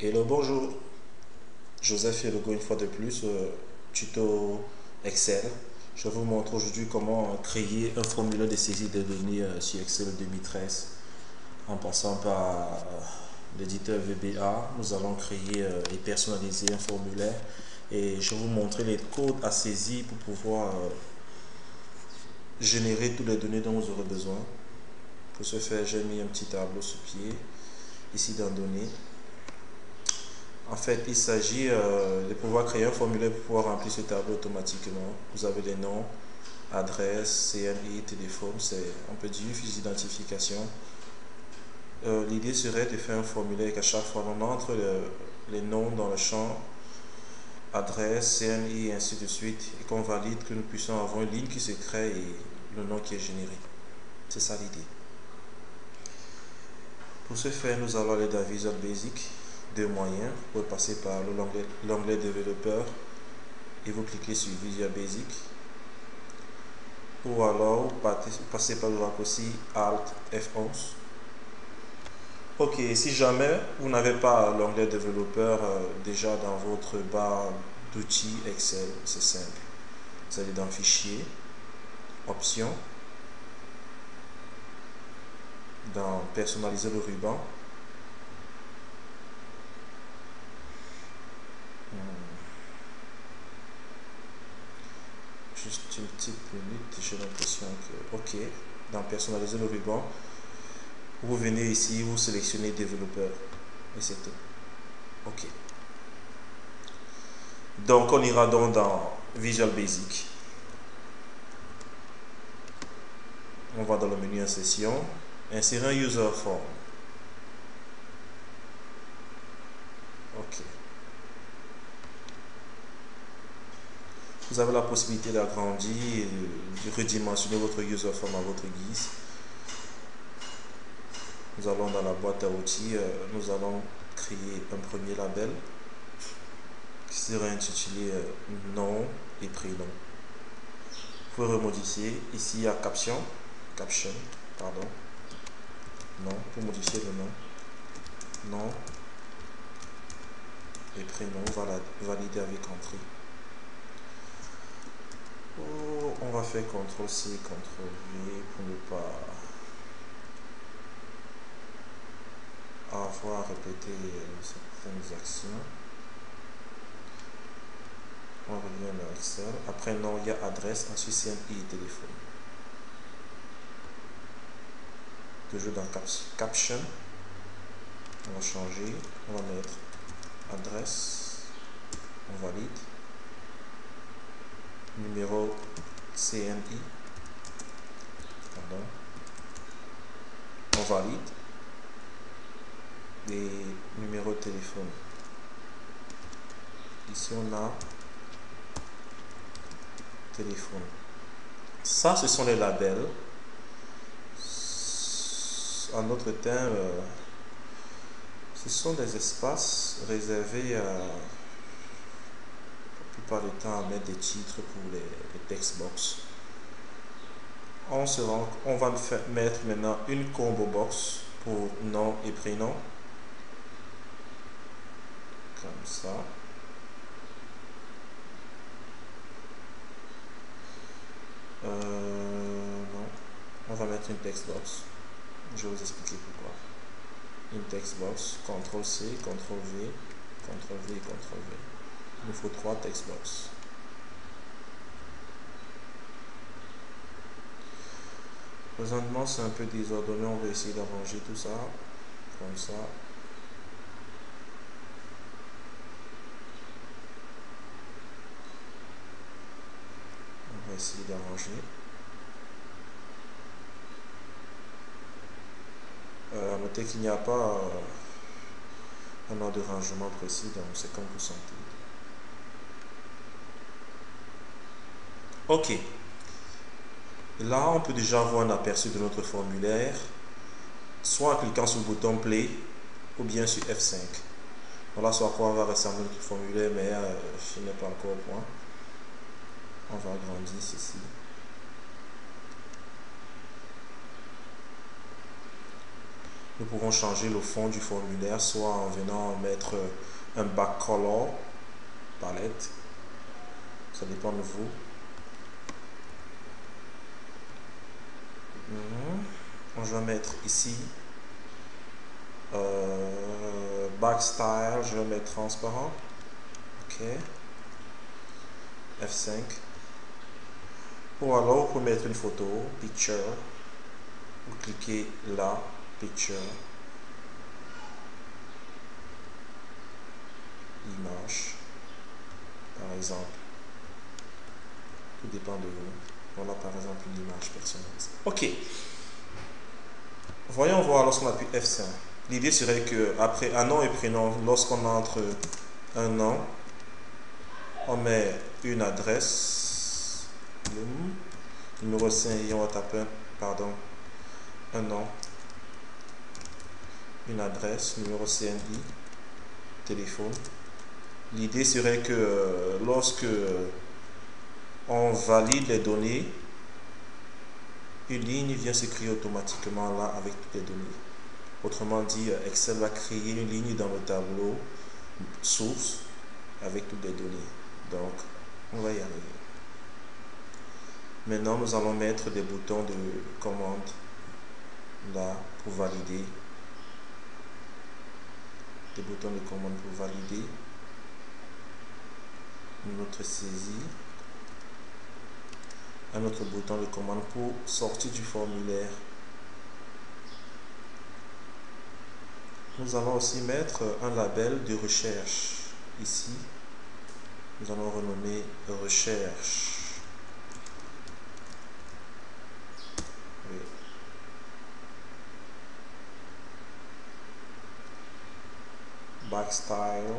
Hello, bonjour. Joseph et Logo une fois de plus, tuto Excel. Je vais vous montrer aujourd'hui comment créer un formulaire de saisie de données sur Excel 2013. En passant par l'éditeur VBA, nous allons créer et personnaliser un formulaire. Et je vais vous montrer les codes à saisir pour pouvoir générer toutes les données dont vous aurez besoin. Pour ce faire, j'ai mis un petit tableau sur pied, ici dans Données. En fait, il s'agit de pouvoir créer un formulaire pour pouvoir remplir ce tableau automatiquement. Vous avez les noms, adresse, CNI, téléphone, on peut dire une fiche d'identification. L'idée serait de faire un formulaire qu'à chaque fois on entre les noms dans le champ adresse, CNI et ainsi de suite et qu'on valide que nous puissions avoir une ligne qui se crée et le nom qui est généré. C'est ça l'idée. Pour ce faire, nous allons aller dans Visual Basic. Deux moyens, vous pouvez passer par l'onglet développeur et vous cliquez sur Visual Basic, ou alors vous passez par le raccourci Alt F11. Ok, si jamais vous n'avez pas l'onglet développeur déjà dans votre barre d'outils Excel, c'est simple. Vous allez dans Fichier, Options, dans Personnaliser le ruban. Juste une petite minute, j'ai l'impression que... Ok, dans Personnaliser le ruban, vous venez ici, vous sélectionnez Développeur et c'est tout. Ok. Donc on ira donc dans Visual Basic. On va dans le menu Insertion, insérer un User Form. Ok. Vous avez la possibilité d'agrandir et de redimensionner votre User Form à votre guise. Nous allons dans la boîte à outils, nous allons créer un premier label qui sera intitulé nom et prénom. Vous pouvez remodifier ici il y a caption, pardon, nom, pour modifier le nom et prénom, valider avec entrée. On va faire CTRL-C, CTRL-V pour ne pas avoir répété certaines actions. On revient dans Excel. Après nom, il y a adresse, ensuite CNI et téléphone. Toujours dans caption, on va changer, on va mettre adresse, on valide, numéro CNI, pardon, on valide, et numéro de téléphone. Ici on a téléphone. Ça, ce sont les labels. En d'autres termes, ce sont des espaces réservés la plupart du temps à mettre des titres pour les text box. On va mettre maintenant une combo box pour nom et prénom. Comme ça. Non, on va mettre une text box. Je vais vous expliquer pourquoi. Une text box, CTRL-C, CTRL-V, CTRL-V et CTRL-V. Il nous faut 3 text box. Présentement, c'est un peu désordonné. On va essayer d'arranger tout ça. Comme ça. On va essayer d'arranger. Notez qu'il n'y a pas un ordre de rangement précis, donc c'est comme vous sentez. Ok. Là, on peut déjà avoir un aperçu de notre formulaire, soit en cliquant sur le bouton Play ou bien sur F5. Voilà sur quoi on va ressembler notre formulaire, mais je n'ai pas encore au point. On va agrandir ceci. Nous pouvons changer le fond du formulaire, soit en venant mettre un back color, palette. Ça dépend de vous. Je vais mettre ici back style, je vais mettre transparent. Ok. F5. Ou alors vous pouvez mettre une photo, picture. Vous cliquez là, picture, image, par exemple. Tout dépend de vous. Voilà par exemple une image personnalisée. Ok. Voyons voir lorsqu'on appuie F5. L'idée serait que après un nom et prénom, lorsqu'on entre un nom, on met une adresse, numéro 5 et on va taper un nom, une adresse, numéro CNI, téléphone. L'idée serait que lorsque on valide les données, une ligne vient se créer automatiquement là avec toutes les données. Autrement dit, Excel va créer une ligne dans le tableau source avec toutes les données. Donc, on va y arriver. Maintenant, nous allons mettre des boutons de commande là pour valider. Des boutons de commande pour valider notre saisie. Un autre bouton de commande pour sortir du formulaire. Nous allons aussi mettre un label de recherche. Ici, nous allons renommer recherche. Oui. Back style,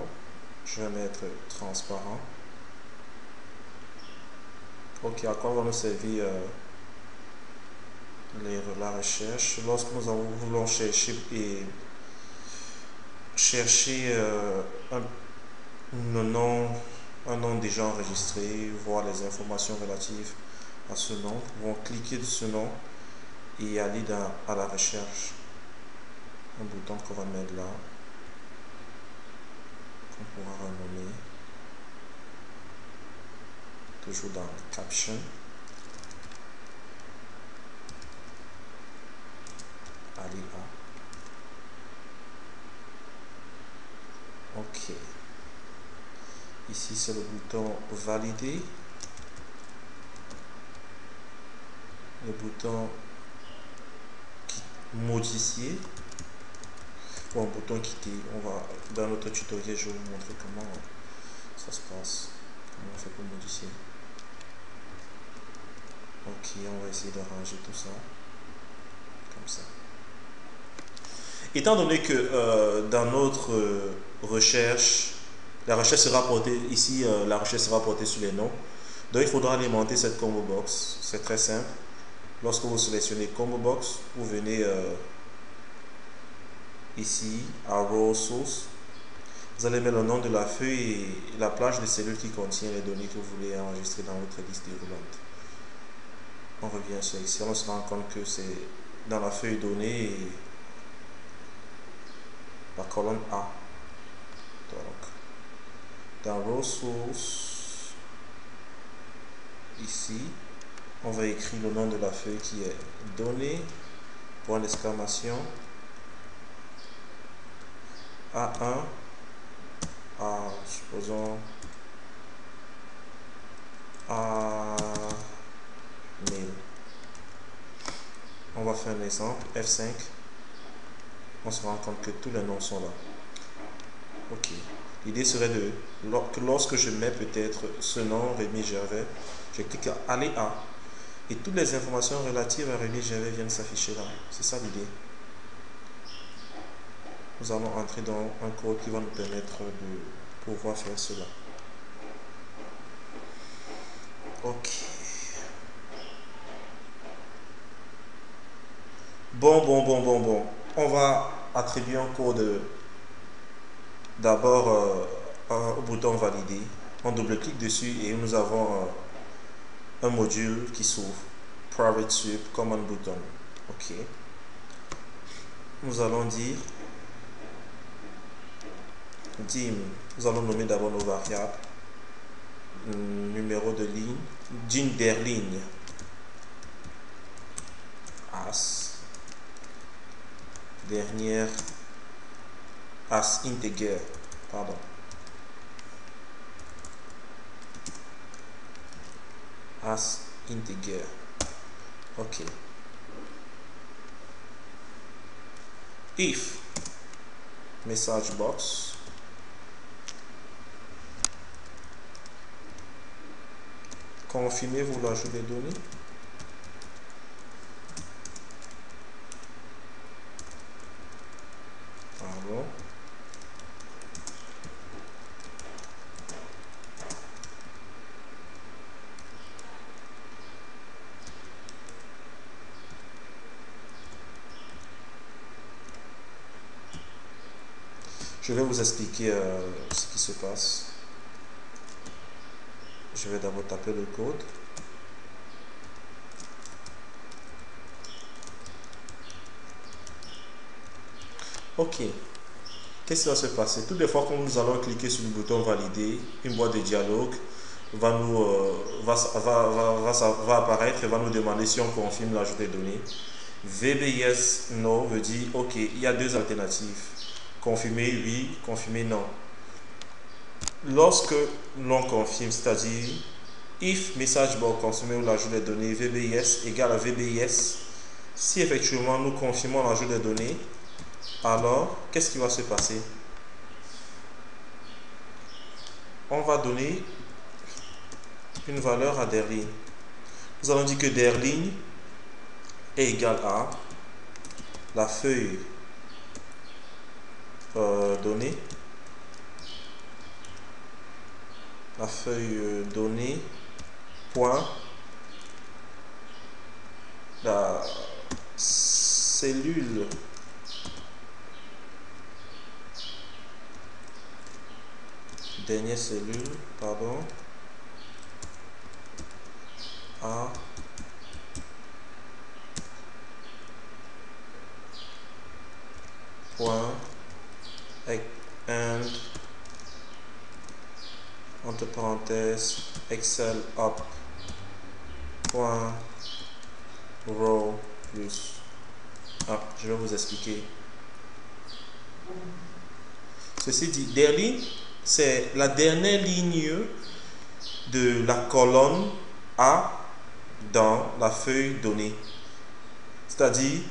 je vais mettre transparent. Ok, à quoi va nous servir la recherche? Lorsque nous voulons chercher un nom déjà enregistré, voir les informations relatives à ce nom, nous pouvons cliquer sur ce nom et aller à la recherche. Un bouton qu'on va mettre là, qu'on pourra renommer, toujours dans le caption. Aller à. Ok. Ici, c'est le bouton valider. Le bouton modifier. Ou un bouton quitter. Dans notre tutoriel, je vais vous montrer comment ça se passe. Comment on fait pour modifier. Ok, on va essayer d'arranger tout ça. Comme ça. Étant donné que dans notre recherche, la recherche sera portée ici, la recherche sera portée sur les noms. Donc il faudra alimenter cette combo box. C'est très simple. Lorsque vous sélectionnez combo box, vous venez ici à row source. Vous allez mettre le nom de la feuille et la plage de cellules qui contient les données que vous voulez enregistrer dans votre liste déroulante. On revient sur ici, on se rend compte que c'est dans la feuille donnée et la colonne A. Donc, dans row source, ici, on va écrire le nom de la feuille qui est donnée, point d'exclamation, A1, supposons A1000. On va faire un exemple, F5. On se rend compte que tous les noms sont là. Ok. L'idée serait que lorsque je mets peut-être ce nom, Rémi Gervais, je clique à aller à, et toutes les informations relatives à Rémi Gervais viennent s'afficher là. C'est ça l'idée. Nous allons entrer dans un code qui va nous permettre de pouvoir faire cela. Ok. Bon. On va attribuer un code d'abord au bouton valider. On double-clique dessus et nous avons un module qui s'ouvre. Private Sweep Command Button. Ok. nous allons dire dim. Nous allons nommer d'abord nos variables. Numéro de ligne, d'une der ligne, as, dernière, as integer, pardon. As integer. Ok. If message box confirmez-vous l'ajout des données. Pardon. Je vais vous expliquer ce qui se passe. Je vais d'abord taper le code. Ok. Qu'est-ce qui va se passer? Toutes les fois que nous allons cliquer sur le bouton valider, une boîte de dialogue va apparaître et va nous demander si on confirme l'ajout des données. VB yes, no veut dire ok, il y a deux alternatives. Confirmer oui, confirmer non. Lorsque l'on confirme, c'est-à-dire if message box confirmer l'ajout des données, VB yes égale à VB yes, si effectivement nous confirmons l'ajout des données, alors qu'est-ce qui va se passer? On va donner une valeur à derline. Nous allons dire que derline est égal à la feuille donnée, point la cellule dernière cellule, pardon, A point and entre parenthèses Excel up point row plus. Je vais vous expliquer. Ceci dit, derline, c'est la dernière ligne de la colonne A dans la feuille donnée. C'est-à-dire,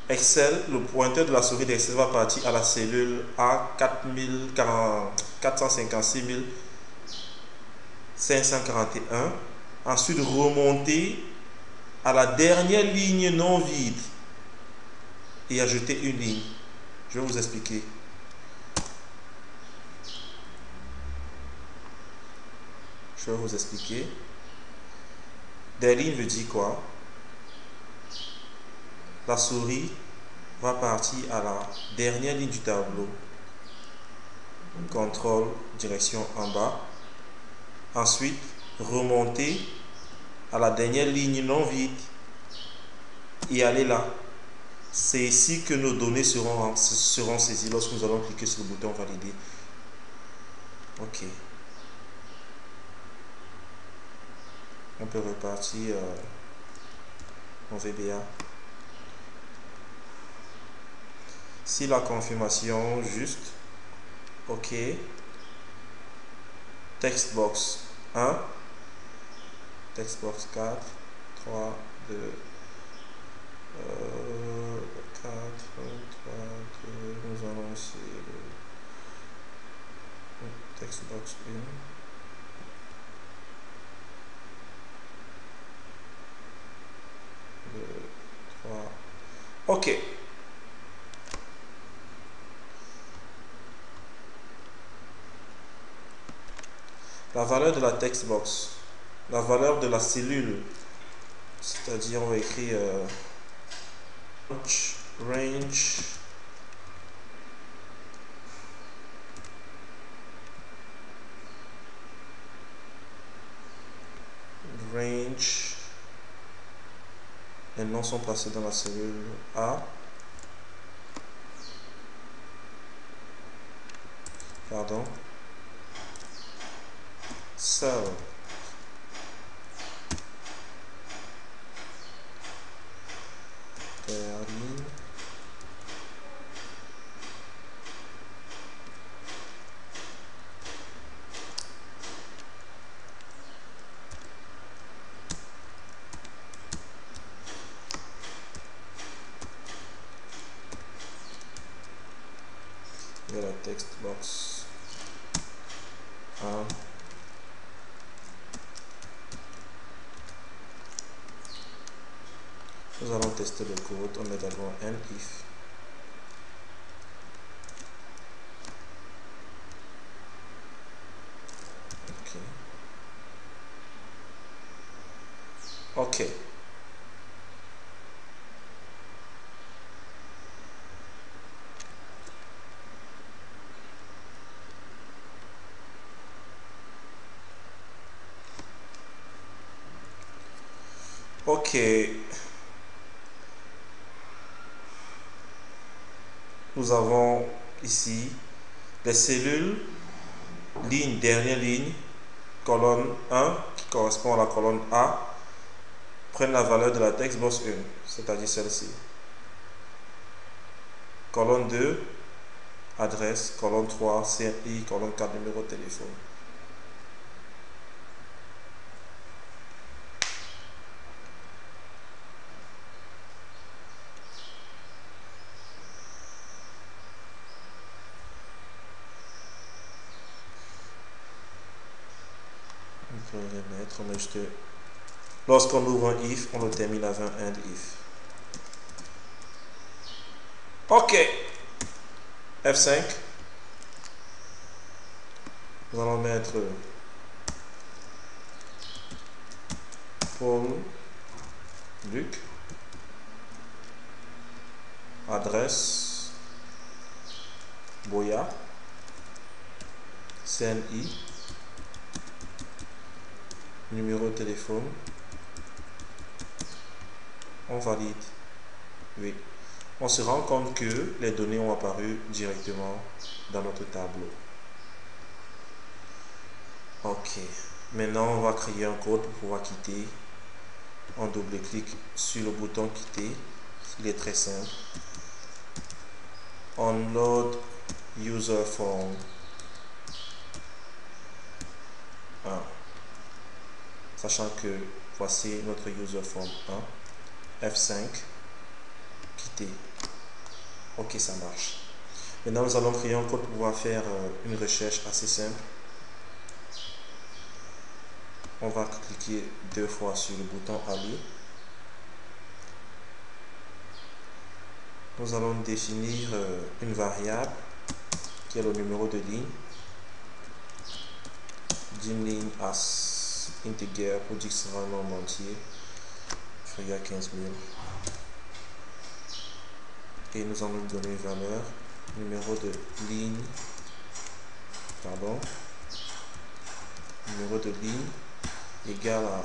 Excel, le pointeur de la souris d'Excel va partir à la cellule A456 541. Ensuite, remonter à la dernière ligne non vide et ajouter une ligne. Je vais vous expliquer. Derline veut dire quoi? La souris va partir à la dernière ligne du tableau. Contrôle, direction en bas. Ensuite, remonter à la dernière ligne non vide et aller là. C'est ici que nos données seront saisies lorsque nous allons cliquer sur le bouton valider. Ok. On peut repartir en VBA. Si la confirmation juste, ok. Textbox 1, textbox 4, 3, 2, 4, 3, 2, nous allons essayer le textbox 1. Ok. La valeur de la textbox, la valeur de la cellule, c'est-à-dire on va écrire range les noms sont placés dans la cellule A. pardon, cell, ligne, et la text box 1. Nous allons tester le code. On met d'abord un if. OK. OK. Nous avons ici les cellules, ligne, dernière ligne, colonne 1 qui correspond à la colonne A, prennent la valeur de la textbox 1, c'est-à-dire celle-ci. Colonne 2, adresse, colonne 3, CNI, colonne 4, numéro de téléphone. On peut remettre, on met juste... Lorsqu'on ouvre un if, on le termine avec un end if. OK. F5. Nous allons mettre Paul, Luc, adresse, Boya, CNI, numéro de téléphone. On valide. Oui. On se rend compte que les données ont apparu directement dans notre tableau. OK. Maintenant, on va créer un code pour pouvoir quitter. On double-clique sur le bouton quitter. Il est très simple. On load user form 1. Sachant que voici notre user form 1. F5. Quitter. OK, ça marche. Maintenant, nous allons créer un code pour pouvoir faire une recherche assez simple. On va cliquer 2 fois sur le bouton aller. Nous allons définir une variable qui est le numéro de ligne. Dim ligne as integer pour dire que ce sera un nombre entier. Il y a 15 000. Et nous allons lui donner une valeur. Numéro de ligne. Pardon. Numéro de ligne égal à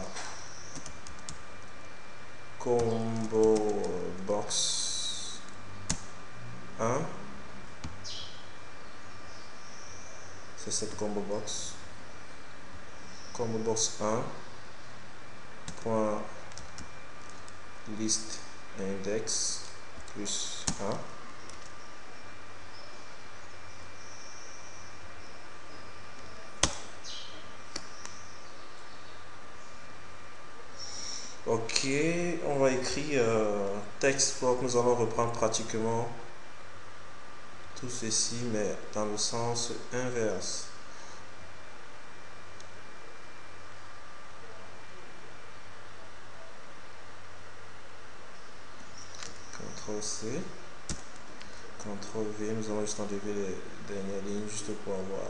combo box 1. C'est cette combo box. Combo box 1 point list index plus 1. OK, on va écrire texte block. Nous allons reprendre pratiquement tout ceci, mais dans le sens inverse. CTRL-C, CTRL-V, nous allons juste enlever les dernières lignes juste pour avoir...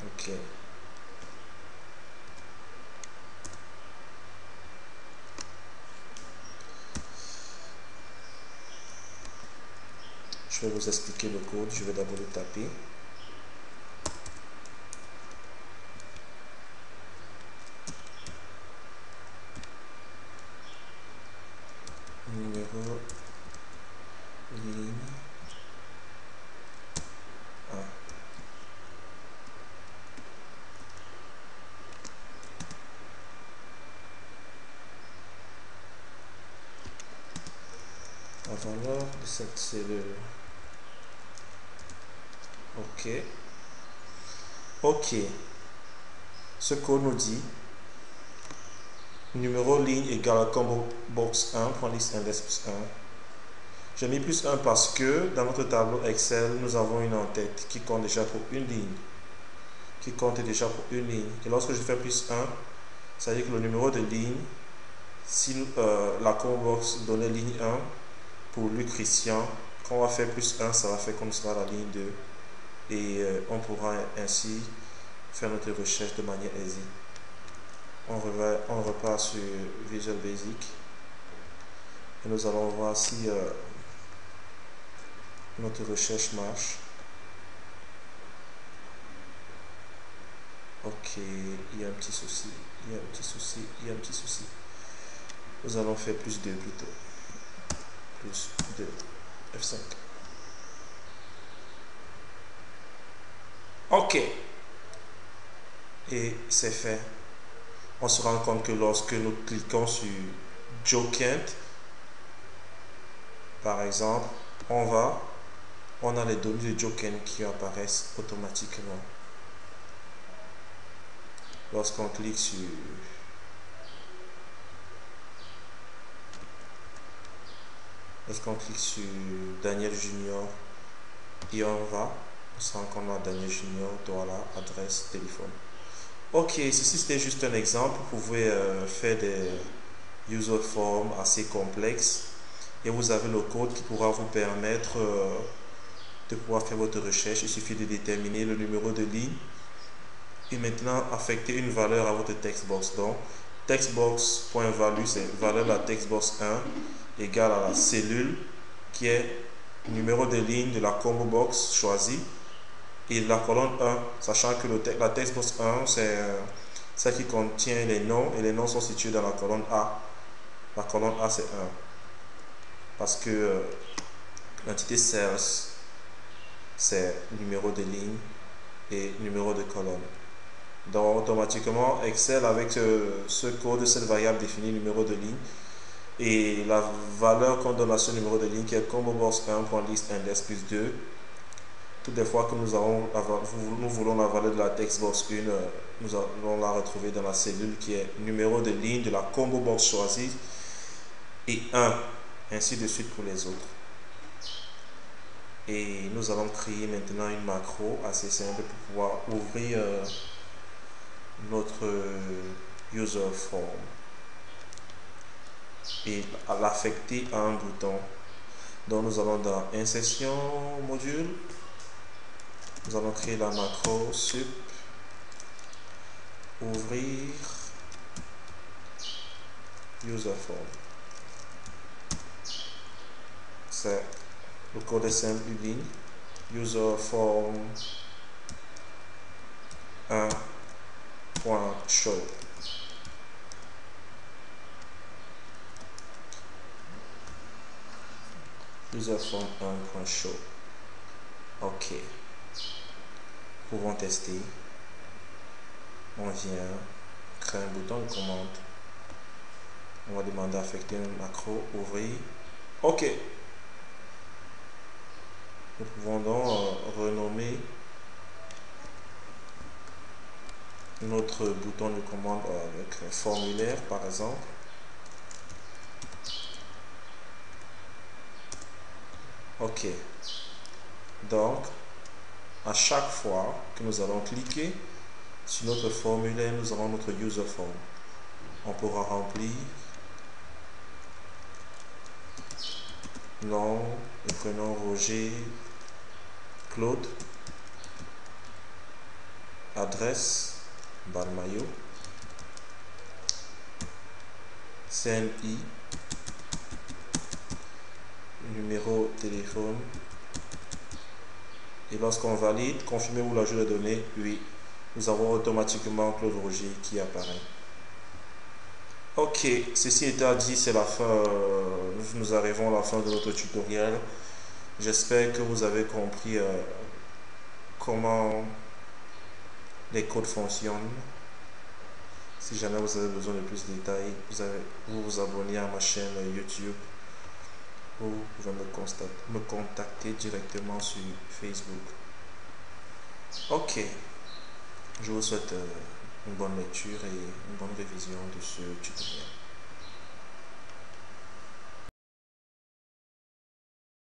OK. Je vais vous expliquer le code. Je vais d'abord le taper. valeur de cette cellule. Ok. Ok. Ce code nous dit numéro ligne égale combo box 1.list index plus 1. J'ai mis plus 1 parce que dans notre tableau Excel, nous avons une en-tête qui compte déjà pour une ligne. Et lorsque je fais plus 1, ça veut dire que le numéro de ligne, si la combo box donnait ligne 1 pour Luc Christian, quand on va faire plus 1, ça va faire qu'on sera la ligne 2. Et on pourra ainsi faire notre recherche de manière aisée. On repart sur Visual Basic et nous allons voir si notre recherche marche. Ok, il y a un petit souci, Nous allons faire plus 2 plutôt. Plus 2, F5. Ok. Et c'est fait. On se rend compte que lorsque nous cliquons sur Joe Kent, par exemple, on a les données de Joe Kent qui apparaissent automatiquement. Lorsqu'on clique sur Daniel Junior et on se rend compte que Daniel Junior doit la adresse téléphone. Ok, ceci c'était juste un exemple. Vous pouvez faire des user forms assez complexes et vous avez le code qui pourra vous permettre de pouvoir faire votre recherche. Il suffit de déterminer le numéro de ligne et maintenant affecter une valeur à votre textbox. Donc textbox.value, c'est valeur de la textbox 1 égale à la cellule qui est numéro de ligne de la combo box choisie et la colonne 1, sachant que la textbox 1 c'est celle qui contient les noms et les noms sont situés dans la colonne A. La colonne A c'est 1 parce que l'entité sales c'est numéro de ligne et numéro de colonne. Donc automatiquement Excel avec ce code, cette variable définit numéro de ligne et la valeur qu'on donne à ce numéro de ligne qui est combo box 1.list index plus 2. Toutes les fois que nous voulons la valeur de la textbox 1, nous allons la retrouver dans la cellule qui est numéro de ligne de la combo box choisie et 1, ainsi de suite pour les autres. Et nous allons créer maintenant une macro assez simple pour pouvoir ouvrir notre user form et l'affecter à un bouton. Donc nous allons dans insertion module, nous allons créer la macro sup ouvrir user form. C'est le code est simple, ligne user form 1.show. User form 1.show. Ok. Pouvons tester. On vient créer un bouton de commande. On va demander affecter un macro, ouvrir. Ok. Nous pouvons donc renommer notre bouton de commande avec un formulaire par exemple. Ok. Donc, à chaque fois que nous allons cliquer sur notre formulaire, nous avons notre user form. On pourra remplir nom et prénom Roger, Claude, adresse Balmayo, CNI, numéro téléphone. Et lorsqu'on valide, confirmez-vous l'ajout de données. Oui, nous avons automatiquement Claude Roger qui apparaît. Ok, ceci étant dit, c'est la fin. Nous arrivons à la fin de notre tutoriel. J'espère que vous avez compris comment les codes fonctionnent. Si jamais vous avez besoin de plus de détails, vous vous abonnez à ma chaîne YouTube ou vous pouvez me contacter directement sur Facebook. Ok, je vous souhaite une bonne lecture et une bonne révision de ce tutoriel.